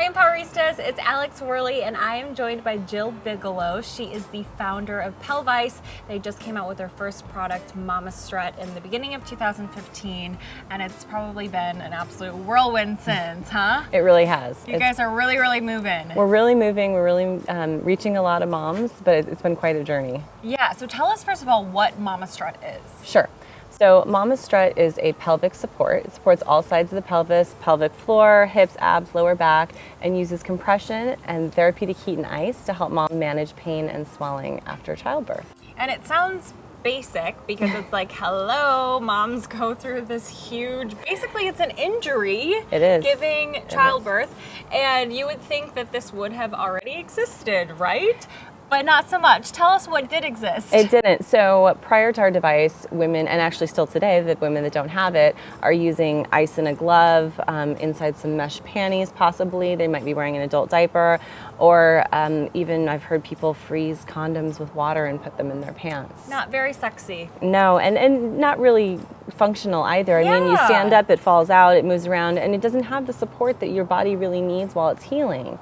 Hi, Empoweristas. It's Alex Wehrley, and I am joined by Jill Bigelow. She is the founder of PELV-ICE. They just came out with their first product, Mama Strut, in the beginning of 2015, and it's probably been an absolute whirlwind since, huh? It really has. You guys are really, really moving. We're really moving. We're really reaching a lot of moms, but it's been quite a journey. Yeah, so tell us first of all what Mama Strut is. Sure. So Mama Strut is a pelvic support. It supports all sides of the pelvis, pelvic floor, hips, abs, lower back, and uses compression and therapeutic heat and ice to help mom manage pain and swelling after childbirth. And it sounds basic because it's like, hello, moms go through this huge, basically it's an injury. It is. Giving childbirth. And you would think that this would have already existed, right? But not so much. Tell us what did exist. It didn't. So prior to our device, women, and actually still today, the women that don't have it, are using ice in a glove, inside some mesh panties possibly. They might be wearing an adult diaper, or even I've heard people freeze condoms with water and put them in their pants. Not very sexy. No, and not really functional either. I mean, you stand up, it falls out, it moves around, and it doesn't have the support that your body really needs while it's healing.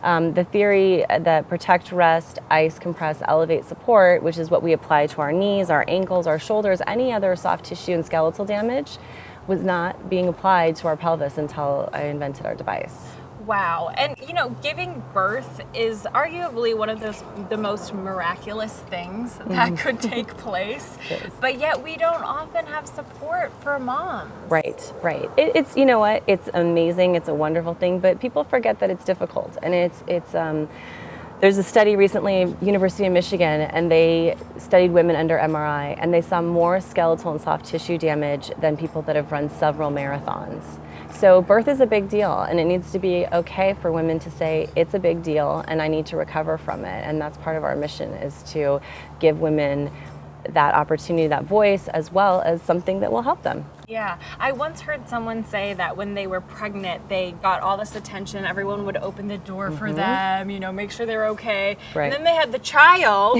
The theory that protect, rest, ice, compress, elevate, support, which is what we apply to our knees, our ankles, our shoulders, any other soft tissue and skeletal damage, was not being applied to our pelvis until I invented our device. Wow. And you know, giving birth is arguably one of the most miraculous things that could take place. But yet we don't often have support for moms. Right. It's, you know what, it's amazing, it's a wonderful thing, but people forget that it's difficult. And it's there's a study recently, University of Michigan, and they studied women under MRI, and they saw more skeletal and soft tissue damage than people that have run several marathons. So birth is a big deal, and it needs to be okay for women to say, it's a big deal and I need to recover from it. And that's part of our mission, is to give women that opportunity, that voice, as well as something that will help them. Yeah, I once heard someone say that when they were pregnant, they got all this attention. Everyone would open the door for them, you know, make sure they're okay. Right. And then they had the child,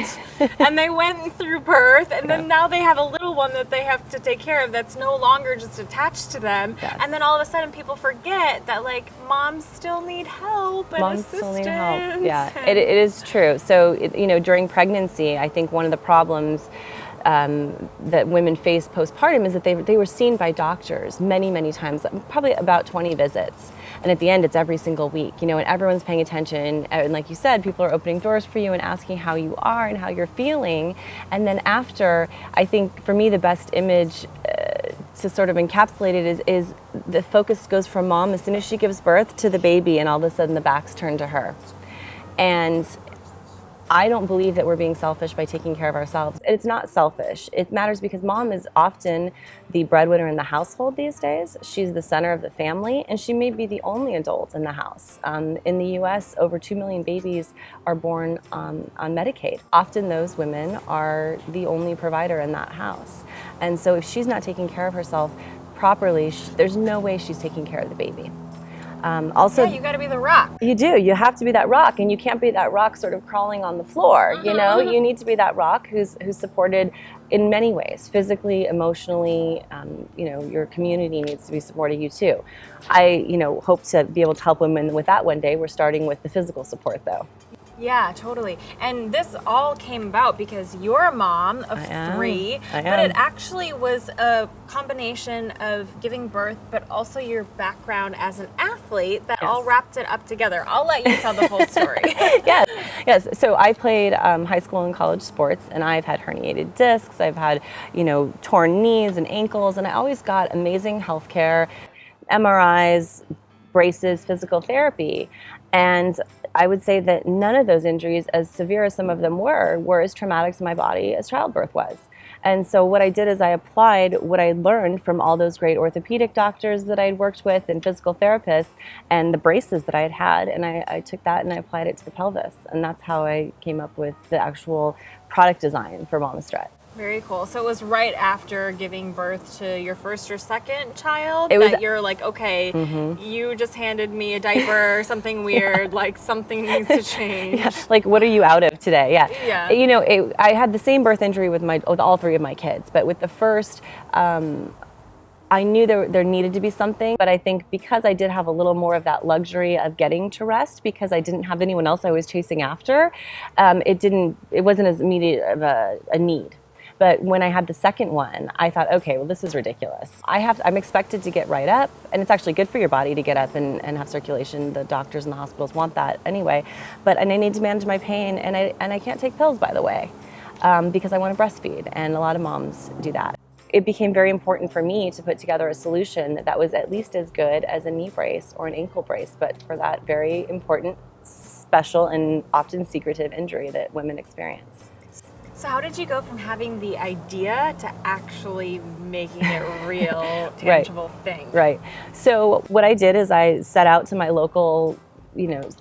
and they went through birth, and then now they have a little one that they have to take care of that's no longer just attached to them. Yes. And then all of a sudden, people forget that like moms still need help and Moms assistance. still need help. Yeah, it is true. So, you know, during pregnancy, I think one of the problems that women face postpartum is that they were seen by doctors many times, probably about 20 visits. And at the end, it's every single week, you know, and everyone's paying attention. And like you said, people are opening doors for you and asking how you are and how you're feeling. And then after, I think for me, the best image to sort of encapsulate it is the focus goes from mom as soon as she gives birth to the baby, and all of a sudden the back's turned to her. And I don't believe that we're being selfish by taking care of ourselves. It's not selfish. It matters because mom is often the breadwinner in the household these days. She's the center of the family, and she may be the only adult in the house. In the US, over 2 million babies are born on Medicaid. Often those women are the only provider in that house. And so if she's not taking care of herself properly, there's no way she's taking care of the baby. Also, yeah, you got to be the rock. You do. You have to be that rock, and you can't be that rock sort of crawling on the floor. You know, you need to be that rock who's supported in many ways, physically, emotionally. You know, your community needs to be supporting you too. I, you know, hope to be able to help women with that one day. We're starting with the physical support, though. Yeah, totally. And this all came about because you're a mom of 3, but it actually was a combination of giving birth, but also your background as an athlete that all wrapped it up together. I'll let you tell the whole story. Yes. So I played high school and college sports, and I've had herniated discs. I've had, you know, torn knees and ankles, and I always got amazing health care, MRIs, braces, physical therapy. And I would say that none of those injuries, as severe as some of them were as traumatic to my body as childbirth was. And so what I did is I applied what I learned from all those great orthopedic doctors that I'd worked with and physical therapists and the braces that I had, and I took that and I applied it to the pelvis. And that's how I came up with the actual product design for Mama Strut. Very cool. So it was right after giving birth to your first or second child that you're like, okay, you just handed me a diaper or something weird, like something needs to change. Yeah. Like, what are you out of today? Yeah. You know, I had the same birth injury with all 3 of my kids, but with the first, I knew there needed to be something, but I think because I did have a little more of that luxury of getting to rest because I didn't have anyone else I was chasing after, it wasn't as immediate of a need. But when I had the second one, I thought, okay, well, this is ridiculous. I'm expected to get right up, and it's actually good for your body to get up and have circulation. The doctors and the hospitals want that anyway. And I need to manage my pain, and I can't take pills, by the way, because I want to breastfeed, and a lot of moms do that. It became very important for me to put together a solution that was at least as good as a knee brace or an ankle brace, but for that very important, special, and often secretive injury that women experience. So how did you go from having the idea to actually making it a real, tangible thing? Right. So what I did is I set out to my local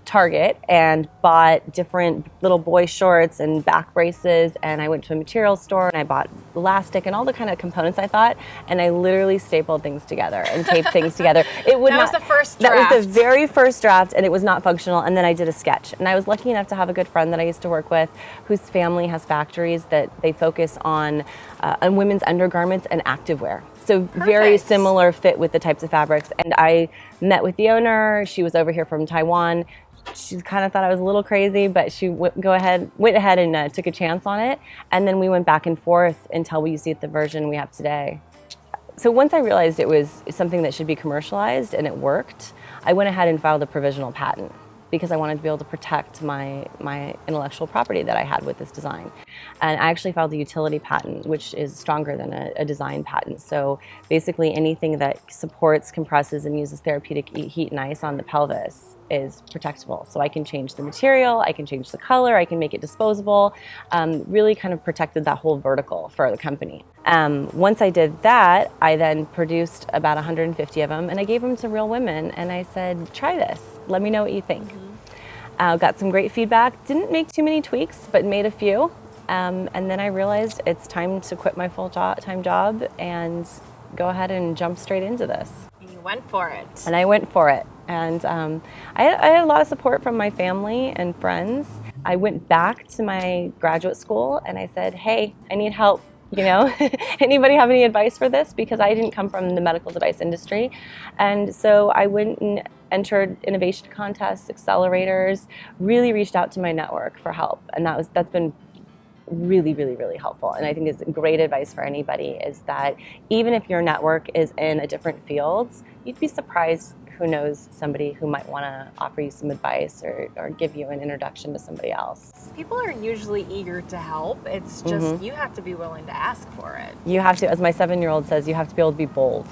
Target and bought different little boy shorts and back braces, and I went to a material store and I bought elastic and all the kind of components I thought, and I literally stapled things together and taped things together. That was the first draft. That was the very first draft, and it was not functional, and then I did a sketch. And I was lucky enough to have a good friend that I used to work with whose family has factories that they focus on women's undergarments and activewear. So very similar fit with the types of fabrics. And I met with the owner. She was over here from Taiwan. She kind of thought I was a little crazy, but she went ahead and took a chance on it. And then we went back and forth until we see the version we have today. So once I realized it was something that should be commercialized and it worked, I went ahead and filed a provisional patent because I wanted to be able to protect my intellectual property that I had with this design. And I actually filed a utility patent, which is stronger than a design patent. So basically anything that supports, compresses, and uses therapeutic heat and ice on the pelvis is protectable. So I can change the material, I can change the color, I can make it disposable, really kind of protected that whole vertical for the company. Once I did that, I then produced about 150 of them and I gave them to real women and I said, try this, let me know what you think. Got some great feedback, didn't make too many tweaks, but made a few. And then I realized it's time to quit my full-time job and go ahead and jump straight into this. And you went for it. And I went for it. And I had a lot of support from my family and friends. I went back to my graduate school and I said, hey, I need help. Anybody have any advice for this? Because I didn't come from the medical device industry. And so I went and entered innovation contests, accelerators, really reached out to my network for help. And that's been really, really, really helpful. And I think it's great advice for anybody is that even if your network is in a different field, you'd be surprised who knows somebody who might want to offer you some advice or give you an introduction to somebody else. People are usually eager to help. It's just you have to be willing to ask for it. You have to, as my 7-year-old says, you have to be able to be bold.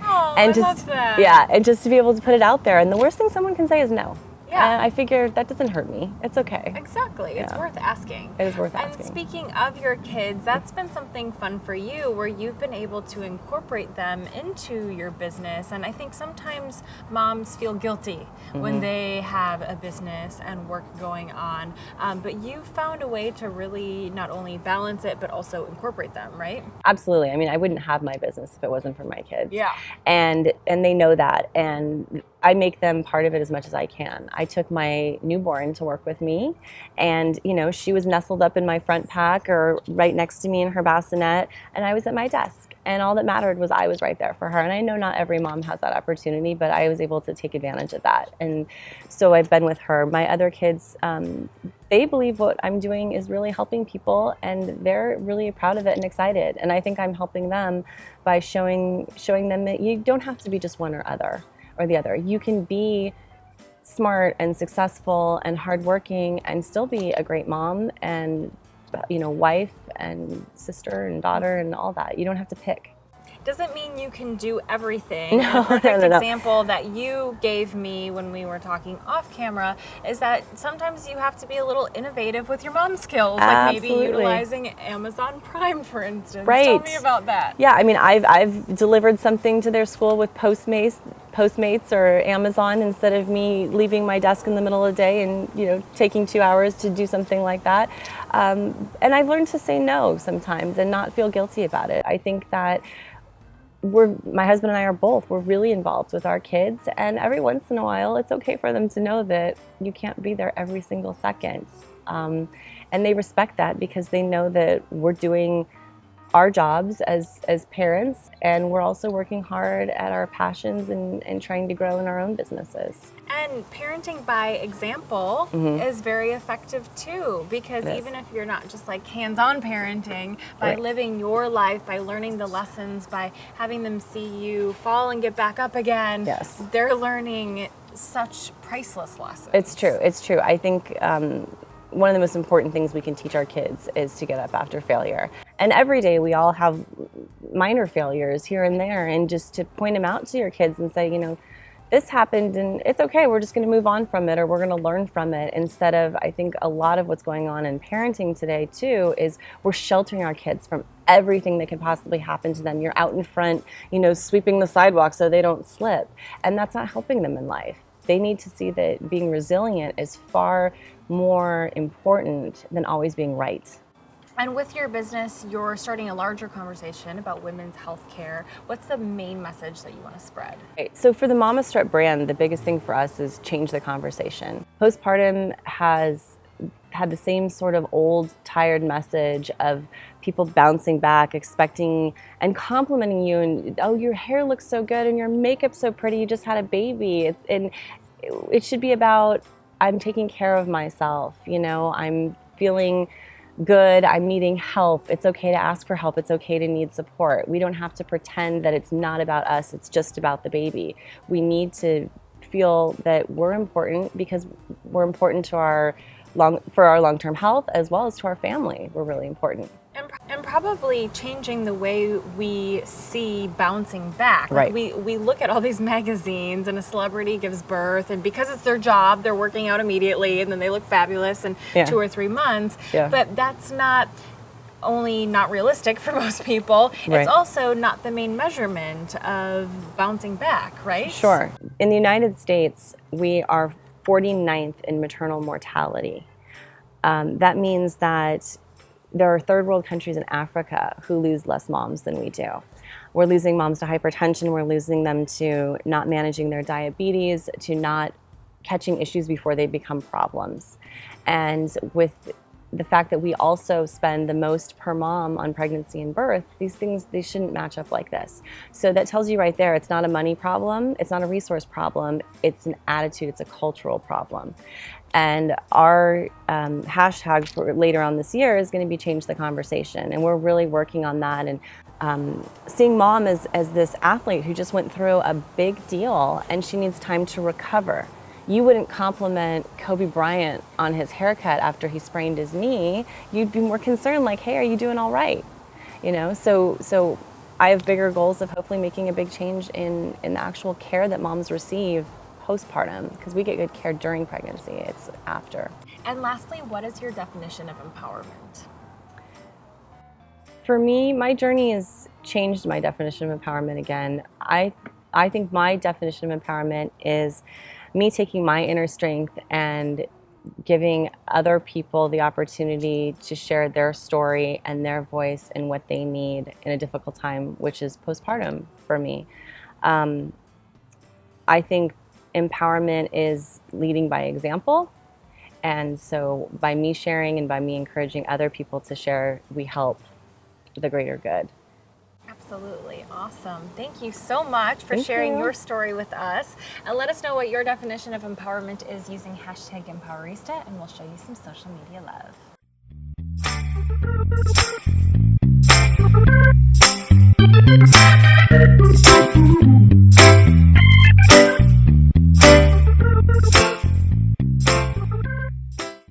Oh, and I love that. Yeah, and just to be able to put it out there. And the worst thing someone can say is no. Yeah. I figured that doesn't hurt me. It's okay. Exactly. Yeah. It's worth asking. It is worth asking. And speaking of your kids, that's been something fun for you where you've been able to incorporate them into your business. And I think sometimes moms feel guilty when they have a business and work going on. But you found a way to really not only balance it, but also incorporate them, right? Absolutely. I mean, I wouldn't have my business if it wasn't for my kids. Yeah. And they know that. And I make them part of it as much as I can. I took my newborn to work with me and, she was nestled up in my front pack or right next to me in her bassinet and I was at my desk and all that mattered was I was right there for her. And I know not every mom has that opportunity, but I was able to take advantage of that. And so I've been with her. My other kids, they believe what I'm doing is really helping people and they're really proud of it and excited. And I think I'm helping them by showing them that you don't have to be just one or the other. You can be smart and successful and hardworking and still be a great mom and wife and sister and daughter and all that. You don't have to pick. Doesn't mean you can do everything. No, a perfect no. example that you gave me when we were talking off camera is that sometimes you have to be a little innovative with your mom skills, like maybe utilizing Amazon Prime, for instance. Right. Tell me about that. Yeah, I mean, I've delivered something to their school with Postmates or Amazon instead of me leaving my desk in the middle of the day and taking 2 hours to do something like that. And I've learned to say no sometimes and not feel guilty about it. I think that my husband and I we're really involved with our kids, and every once in a while it's okay for them to know that you can't be there every single second. And they respect that because they know that we're doing our jobs as parents, and we're also working hard at our passions and trying to grow in our own businesses. And parenting by example is very effective too, because even if you're not just like hands-on parenting, by living your life, by learning the lessons, by having them see you fall and get back up again, they're learning such priceless lessons. It's true. It's true. I think one of the most important things we can teach our kids is to get up after failure. And every day we all have minor failures here and there, and just to point them out to your kids and say, you know, this happened and it's okay, we're just going to move on from it, or we're going to learn from it, instead of, I think a lot of what's going on in parenting today too is we're sheltering our kids from everything that could possibly happen to them. You're out in front, you know, sweeping the sidewalk so they don't slip, and that's not helping them in life. They need to see that being resilient is far more important than always being right. And with your business, you're starting a larger conversation about women's health care. What's the main message that you want to spread? Right. So for the Mama Strut brand, the biggest thing for us is change the conversation. Postpartum has had the same sort of old, tired message of people bouncing back, expecting and complimenting you, and oh, your hair looks so good and your makeup's so pretty, you just had a baby. And it should be about, I'm taking care of myself, you know, I'm feeling good, I'm needing help. It's okay to ask for help. It's okay to need support. We don't have to pretend that it's not about us, it's just about the baby. We need to feel that we're important because we're important to our long-term health as well as to our family. We're really important. And probably changing the way we see bouncing back. Right. Like we look at all these magazines and a celebrity gives birth, and because it's their job, they're working out immediately and then they look fabulous in 2 or 3 months. But that's not only not realistic for most people, it's also not the main measurement of bouncing back, right? Sure. In the United States, we are 49th in maternal mortality. That means that there are third world countries in Africa who lose less moms than we do. We're losing moms to hypertension, we're losing them to not managing their diabetes, to not catching issues before they become problems. And with the fact that we also spend the most per mom on pregnancy and birth, these things, they shouldn't match up like this. So that tells you right there, it's not a money problem, it's not a resource problem, it's an attitude, it's a cultural problem. And our hashtag for later on this year is going to be change the conversation. And we're really working on that, and seeing mom as this athlete who just went through a big deal and she needs time to recover. You wouldn't compliment Kobe Bryant on his haircut after he sprained his knee. You'd be more concerned, like, hey, are you doing all right? You know, so I have bigger goals of hopefully making a big change in the actual care that moms receive postpartum, because we get good care during pregnancy, it's after. And lastly, what is your definition of empowerment? For me, my journey has changed my definition of empowerment again. I think my definition of empowerment is me taking my inner strength and giving other people the opportunity to share their story and their voice and what they need in a difficult time, which is postpartum for me. I think empowerment is leading by example. And so by me sharing and by me encouraging other people to share, we help the greater good. Absolutely. Awesome. Thank you so much for sharing your story with us. And let us know what your definition of empowerment is using hashtag Empowerista, and we'll show you some social media love.